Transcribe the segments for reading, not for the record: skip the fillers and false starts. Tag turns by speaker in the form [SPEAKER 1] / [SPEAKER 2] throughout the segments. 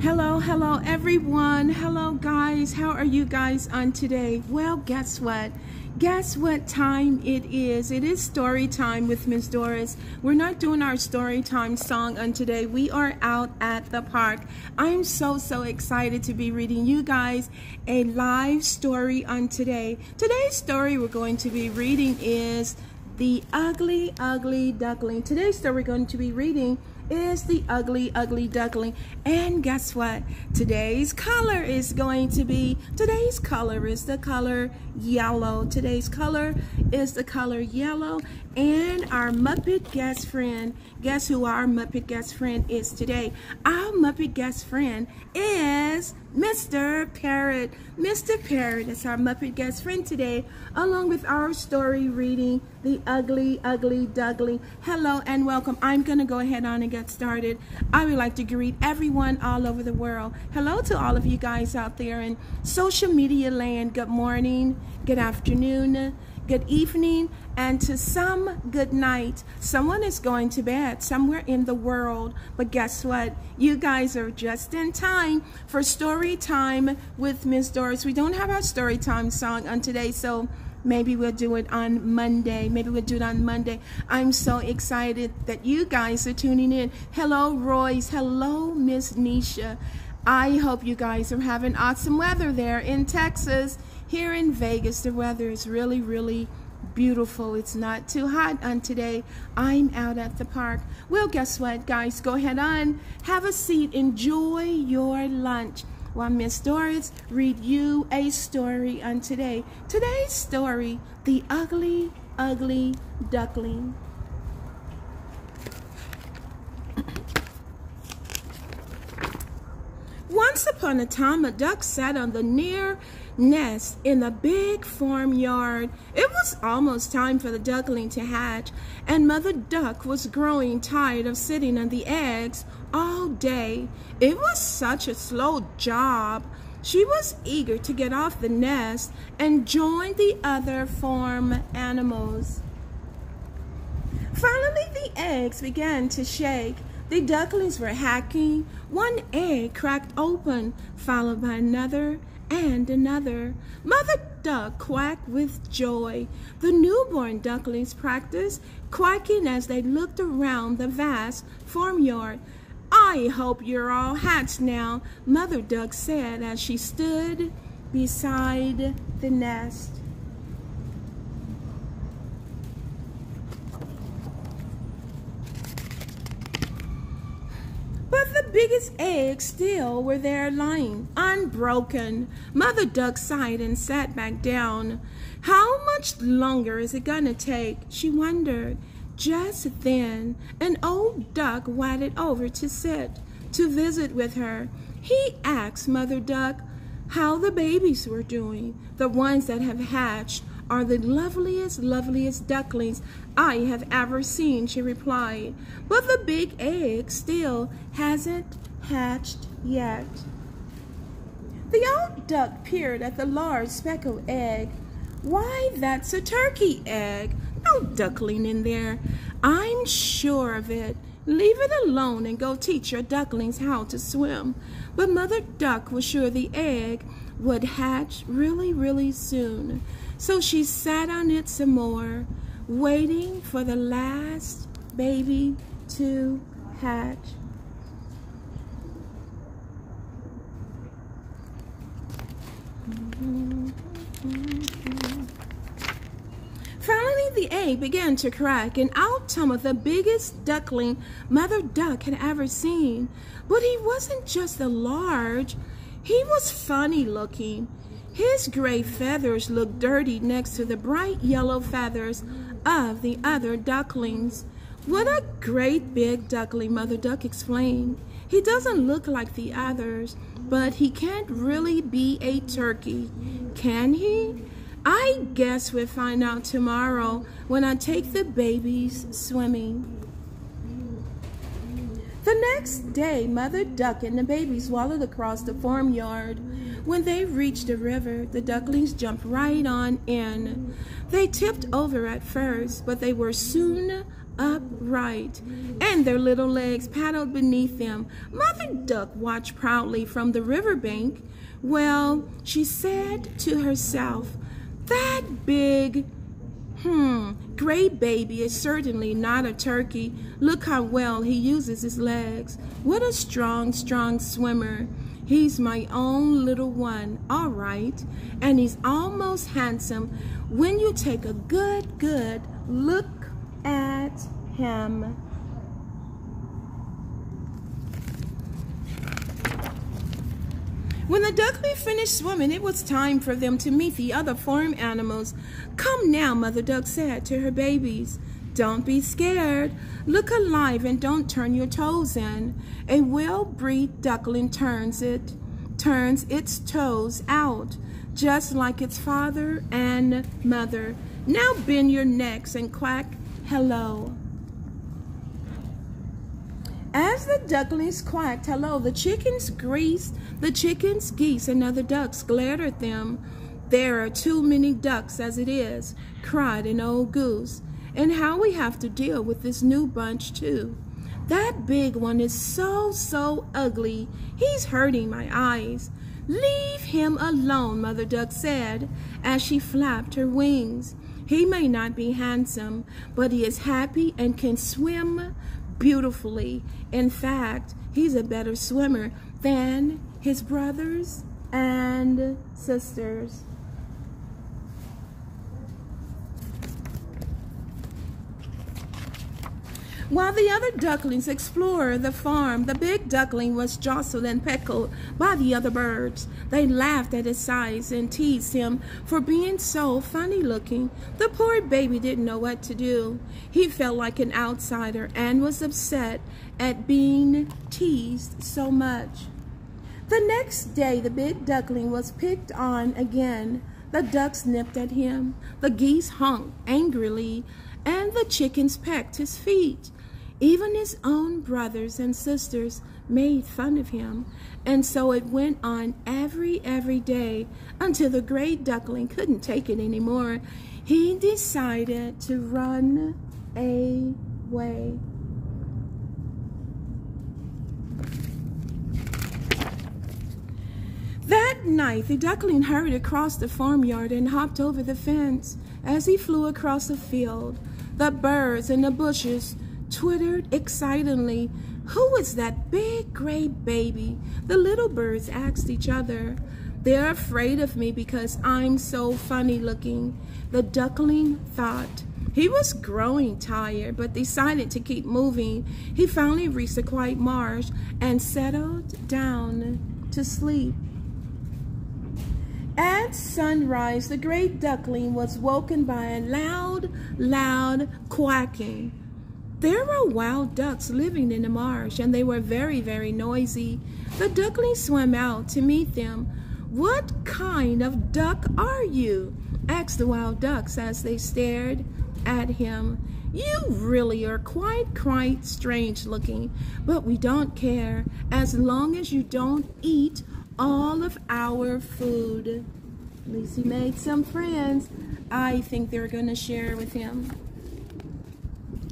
[SPEAKER 1] Hello everyone. Hello guys. How are you guys on today? Well, guess what? Guess what time it is? It is story time with Miss Doris. We're not doing our story time song on today. We are out at the park. I'm so excited to be reading you guys a live story on today. Today's story we're going to be reading is The Ugly Duckling. Today's story we're going to be reading is The Ugly Duckling. And guess what? Today's color is the color yellow. Today's color is the color yellow. And our Muppet guest friend, guess who our Muppet guest friend is today? Our Muppet guest friend is Mr. Parrot. Mr. Parrot is our Muppet guest friend today, along with our story reading, The Ugly Duckling. Hello and welcome. I'm going to go ahead on and get started. I would like to greet everyone all over the world. Hello to all of you guys out there in social media land. Good morning, good afternoon, good evening, and to some, good night. Someone is going to bed somewhere in the world, but guess what? You guys are just in time for story time with Miss Doris. We don't have our story time song on today, so maybe we'll do it on Monday. I'm so excited that you guys are tuning in. Hello, Royce. Hello, Miss Nisha. I hope you guys are having awesome weather there in Texas. Here in Vegas, the weather is really beautiful. It's not too hot on today. I'm out at the park. Well, guess what, guys? Go ahead on, have a seat, enjoy your lunch while Miss Doris read you a story on today. Today's story, The Ugly Duckling. Once upon a time, a duck sat on the near nest in the big farmyard. It was almost time for the duckling to hatch, and Mother Duck was growing tired of sitting on the eggs all day. It was such a slow job. She was eager to get off the nest and join the other farm animals. Finally, the eggs began to shake. The ducklings were hatching. One egg cracked open, followed by another and another. Mother Duck quacked with joy. The newborn ducklings practiced quacking as they looked around the vast farmyard. "I hope you're all hatched now," Mother Duck said as she stood beside the nest. But the biggest eggs still were there lying, unbroken. Mother Duck sighed and sat back down. How much longer is it gonna take? She wondered. Just then, an old duck waded over to visit with her. He asked Mother Duck how the babies were doing. "The ones that have hatched are the loveliest ducklings I have ever seen," she replied. "But the big egg still hasn't hatched yet." The old duck peered at the large speckled egg. "Why, that's a turkey egg. No duckling in there. I'm sure of it. Leave it alone and go teach your ducklings how to swim." But Mother Duck was sure the egg would hatch really soon. So she sat on it some more, waiting for the last baby to hatch. Finally, the egg began to crack, and out tumbled the biggest duckling Mother Duck had ever seen. But he wasn't just large, he was funny looking. His gray feathers looked dirty next to the bright yellow feathers of the other ducklings. "What a great big duckling," Mother Duck explained. "He doesn't look like the others, but he can't really be a turkey, can he? I guess we'll find out tomorrow when I take the babies swimming." The next day, Mother Duck and the babies waddled across the farmyard. When they reached the river, the ducklings jumped right on in. They tipped over at first, but they were soon upright, and their little legs paddled beneath them. Mother Duck watched proudly from the riverbank. Well, she said to herself, that big, gray baby is certainly not a turkey. Look how well he uses his legs. What a strong, strong swimmer. He's my own little one, all right. And he's almost handsome when you take a good look at him. When the duckling finished swimming, it was time for them to meet the other farm animals. Come now, Mother Duck said to her babies. Don't be scared. Look alive and don't turn your toes in. A well-breed duckling turns its toes out, just like its father and mother. Now bend your necks and quack hello. As the ducklings quacked hello, the chickens, geese, and other ducks glared at them. There are too many ducks as it is, cried an old goose. And how we have to deal with this new bunch too. That big one is so ugly. He's hurting my eyes. Leave him alone, Mother Duck said as she flapped her wings. He may not be handsome, but he is happy and can swim beautifully. In fact, he's a better swimmer than his brothers and sisters. While the other ducklings explored the farm, the big duckling was jostled and peckled by the other birds. They laughed at his size and teased him for being so funny looking. The poor baby didn't know what to do. He felt like an outsider and was upset at being teased so much. The next day, the big duckling was picked on again. The ducks nipped at him, the geese honked angrily, and the chickens pecked his feet. Even his own brothers and sisters made fun of him, and so it went on every day until the gray duckling couldn't take it anymore. He decided to run away. That night, the duckling hurried across the farmyard and hopped over the fence. As he flew across the field, the birds in the bushes twittered excitedly. Who is that big gray baby? The little birds asked each other. They're afraid of me because I'm so funny looking, the duckling thought. He was growing tired, but decided to keep moving. He finally reached a quiet marsh and settled down to sleep. At sunrise, the great duckling was woken by a loud quacking. There were wild ducks living in the marsh, and they were very noisy. The duckling swam out to meet them. What kind of duck are you? Asked the wild ducks as they stared at him. You really are quite strange looking, but we don't care as long as you don't eat all of our food. At least he made some friends. I think they're gonna share with him.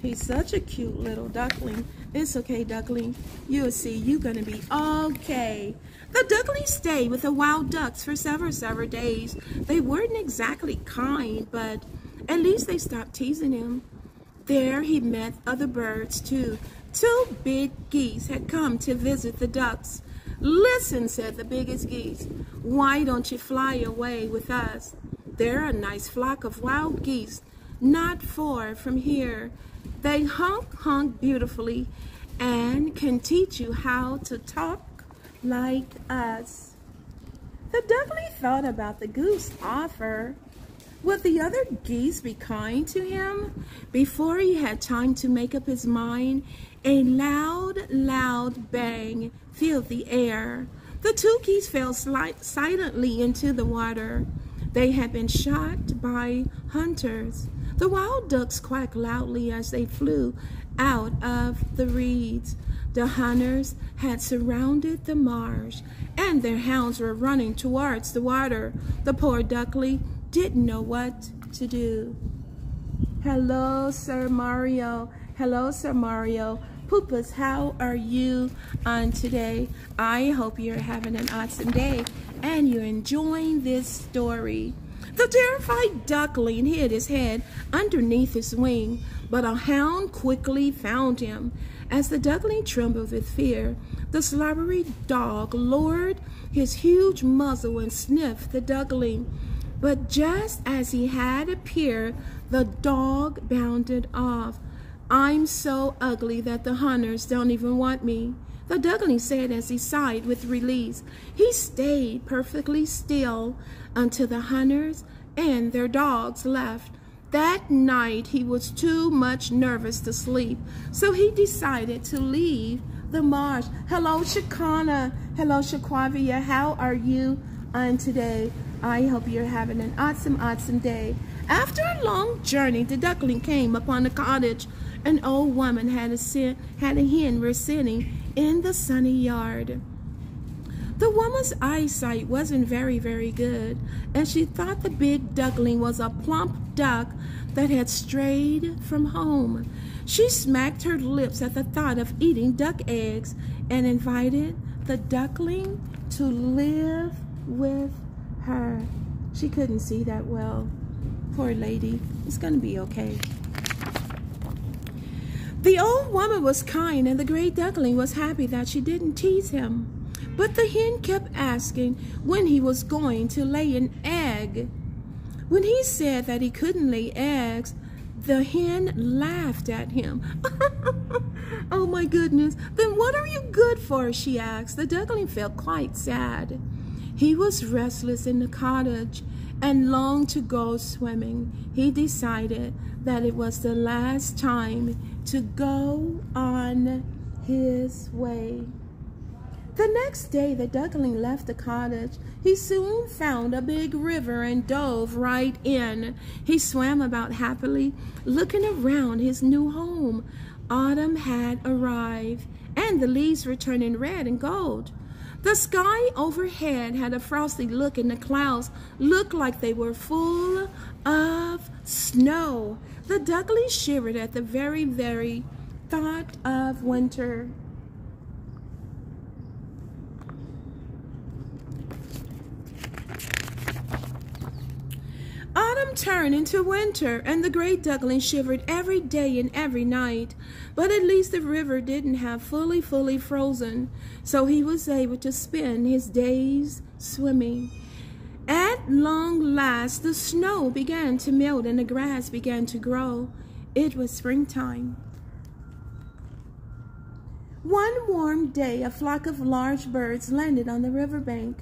[SPEAKER 1] He's such a cute little duckling. It's okay, duckling. You'll see, you're gonna be okay. The duckling stayed with the wild ducks for several days. They weren't exactly kind, but at least they stopped teasing him. There he met other birds too. 2 big geese had come to visit the ducks. Listen, said the biggest geese, why don't you fly away with us? There are a nice flock of wild geese not far from here. They honk beautifully and can teach you how to talk like us. The duckling thought about the goose offer. Would the other geese be kind to him? Before he had time to make up his mind, a loud bang filled the air. The 2 geese fell silently into the water. They had been shot by hunters. The wild ducks quacked loudly as they flew out of the reeds. The hunters had surrounded the marsh, and their hounds were running towards the water. The poor duckling didn't know what to do. Hello, Sir Mario. Hello, Sir Mario. Poopas, how are you on today? I hope you're having an awesome day and you're enjoying this story. The terrified duckling hid his head underneath his wing, but a hound quickly found him. As the duckling trembled with fear, the slobbery dog lowered his huge muzzle and sniffed the duckling. But just as he had appeared, the dog bounded off. "I'm so ugly that the hunters don't even want me," the duckling said as he sighed with relief. He stayed perfectly still until the hunters and their dogs left. That night he was too much nervous to sleep, so he decided to leave the marsh. Hello, Shakana. Hello, Shaquavia. How are you on today? I hope you're having an awesome day. After a long journey, the duckling came upon a cottage. An old woman had a hen were sitting in the sunny yard. The woman's eyesight wasn't very good, and she thought the big duckling was a plump duck that had strayed from home. She smacked her lips at the thought of eating duck eggs and invited the duckling to live with her. She couldn't see that well. Poor lady. It's going to be okay. The old woman was kind, and the gray duckling was happy that she didn't tease him. But the hen kept asking when he was going to lay an egg. When he said that he couldn't lay eggs, the hen laughed at him. "Oh my goodness, then what are you good for?" she asked. The duckling felt quite sad. He was restless in the cottage and longed to go swimming. He decided that it was the last time to go on his way. The next day, the duckling left the cottage. He soon found a big river and dove right in. He swam about happily, looking around his new home. Autumn had arrived, and the leaves were turning red and gold. The sky overhead had a frosty look, and the clouds looked like they were full of snow. The duckling shivered at the very thought of winter. Autumn turned into winter, and the great duckling shivered every day and every night. But at least the river didn't have fully frozen, so he was able to spend his days swimming. At long last, the snow began to melt and the grass began to grow. It was springtime. One warm day, a flock of large birds landed on the riverbank.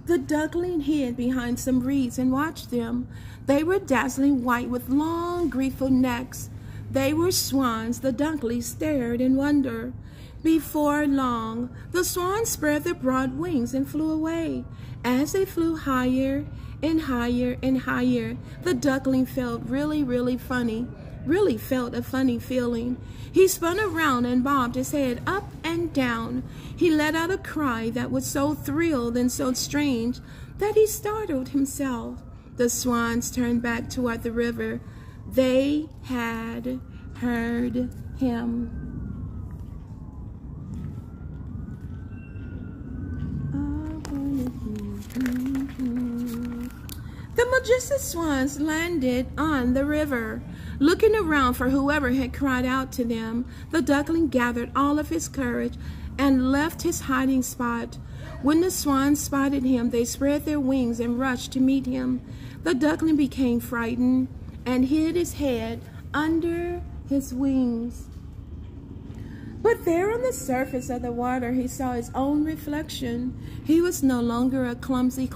[SPEAKER 1] The duckling hid behind some reeds and watched them. They were dazzling white with long, graceful necks. They were swans. The duckling stared in wonder. Before long, the swans spread their broad wings and flew away. As they flew higher and higher and higher, the duckling felt really felt a funny feeling. He spun around and bobbed his head up and down. He let out a cry that was so thrilled and so strange that he startled himself. The swans turned back toward the river. They had heard him. The majestic swans landed on the river. Looking around for whoever had cried out to them, the duckling gathered all of his courage and left his hiding spot. When the swans spotted him, they spread their wings and rushed to meet him. The duckling became frightened and hid his head under his wings. But there on the surface of the water, he saw his own reflection. He was no longer a clumsy,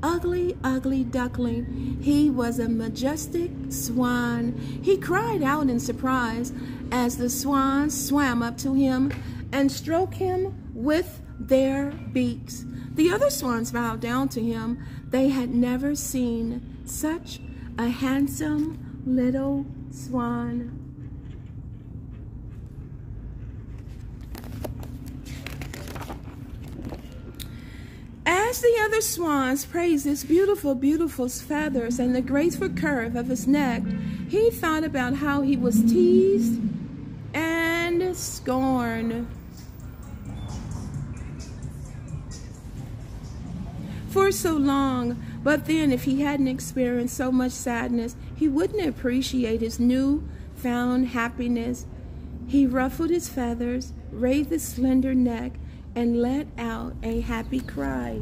[SPEAKER 1] ugly duckling. He was a majestic swan. He cried out in surprise as the swans swam up to him and stroked him with their beaks. The other swans bowed down to him. They had never seen such a handsome little swan. As the other swans praised his beautiful feathers and the graceful curve of his neck, he thought about how he was teased with scorn. For so long, but then if he hadn't experienced so much sadness, he wouldn't appreciate his new-found happiness. He ruffled his feathers, raised his slender neck, and let out a happy cry.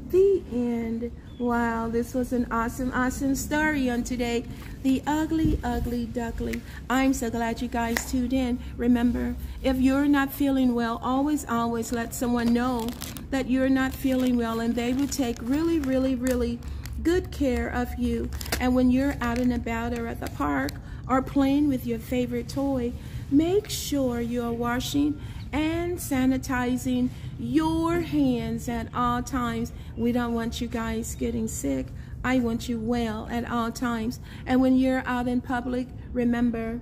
[SPEAKER 1] The end. Wow, this was an awesome story on today. The Ugly, Ugly Duckling. I'm so glad you guys tuned in. Remember, if you're not feeling well, always let someone know that you're not feeling well, and they will take really good care of you. And when you're out and about or at the park or playing with your favorite toy, make sure you're washing and sanitizing your hands at all times. We don't want you guys getting sick. I want you well at all times. And when you're out in public, remember,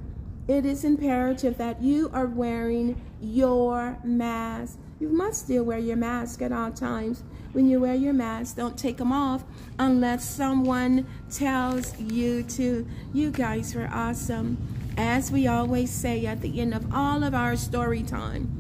[SPEAKER 1] it is imperative that you are wearing your mask. You must still wear your mask at all times. When you wear your mask, don't take them off unless someone tells you to. You guys were awesome. As we always say at the end of all of our story time,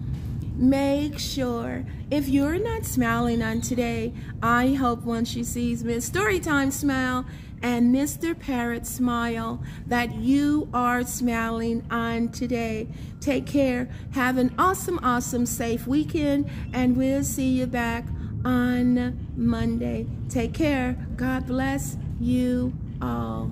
[SPEAKER 1] make sure, if you're not smiling on today, I hope once you see Miss Storytime smile and Mr. Parrot smile, that you are smiling on today. Take care. Have an awesome, safe weekend, and we'll see you back on Monday. Take care. God bless you all.